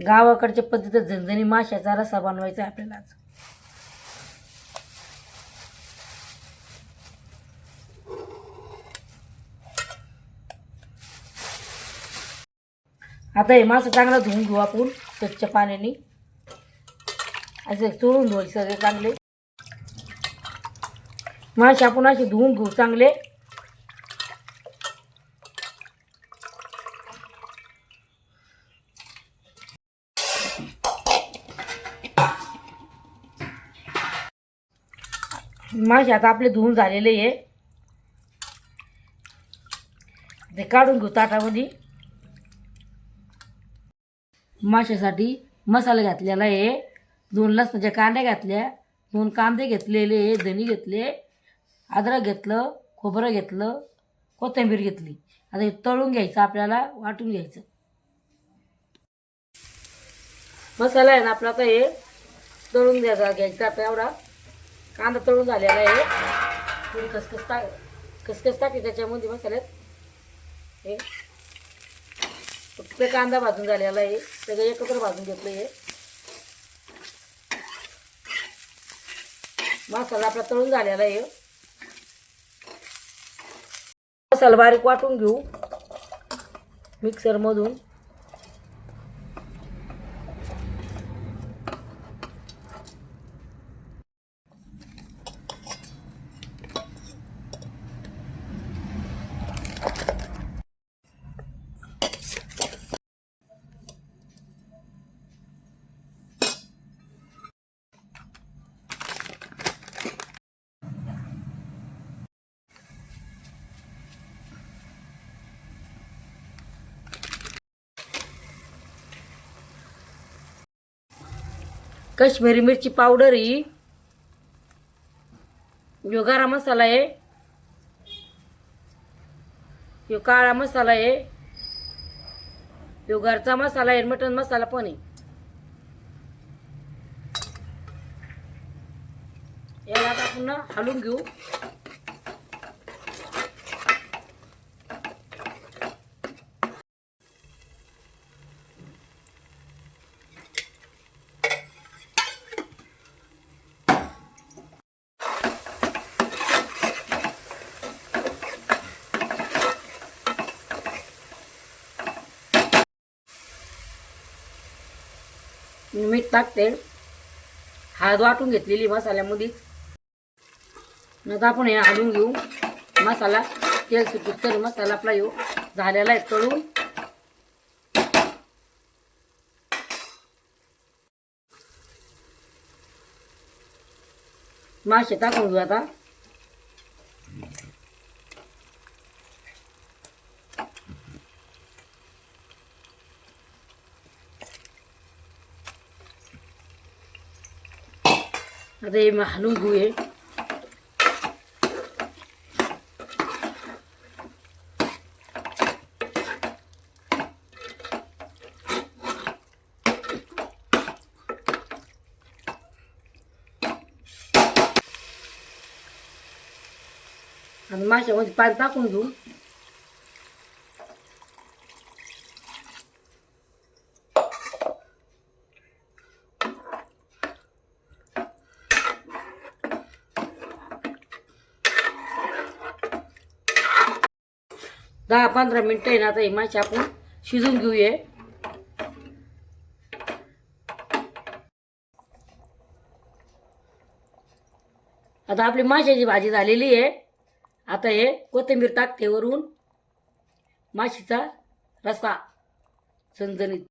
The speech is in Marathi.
गावाकडच्या पद्धतीत झणझणी माशाचा रस्सा बनवायचा आहे आपल्याला आज. आता हे मासा चांगला धुवून घेऊ आपण स्वच्छ पाण्याने. असे चोळून धुवायचे सगळे चांगले मासे. आपण असे धुवून घेऊ चांगले. मासे आता आपले धुवून झालेले आहे. ते काढून घेऊ ताटामध्ये. माशासाठी मसाला घातलेला आहे. 2 लसणाच्या कांड्या घातल्या, 2 कांदे घेतलेले, धनी घेतले, अद्रक घेतलं, खोबरं घेतलं, कोथिंबीर घेतली. आता हे तळून घ्यायचं, आपल्याला वाटून घ्यायचं. मसाला आहे ना आपला, आता हे तळून घ्यायचा. आता एवढा कांदा तळून झालेला आहे. थोडी खसखस टाकली त्याच्यामध्ये मसाल्यात. हे फक्त कांदा भाजून झालेला आहे, सगळं एकत्र भाजून घेतलं. हे मसाला आपला तळून झालेला आहे. मसाला बारीक वाटून घेऊ मिक्सरमधून. कश्मीरी मिरची पावडर ही, यो गरम मसाला आहे, यो काळा मसाला आहे, यो घरचा मसाला आहे, मटन मसाला पण आहे. याला आता आपण हलवून घेऊ. मीठ टाकते, हळद वाटून घेतलेली मसाल्यामध्येच. आता आपण हे हलवून घेऊ मसाला. तेल सुटून तरी मसाला आपला येऊ झालेला आहे तळून. मासे टाकून घेऊ आता. आता हे हलवून घेऊ. हे आणि माशामध्ये पाणी टाकून घेऊ. दहा 15 मिनिटं आहे ना. आता हे मासे आपण शिजून घेऊया. आता आपली माशाची भाजी झालेली आहे. आता हे कोथिंबीर टाकते वरून. माशीचा रस्सा झणझणीत.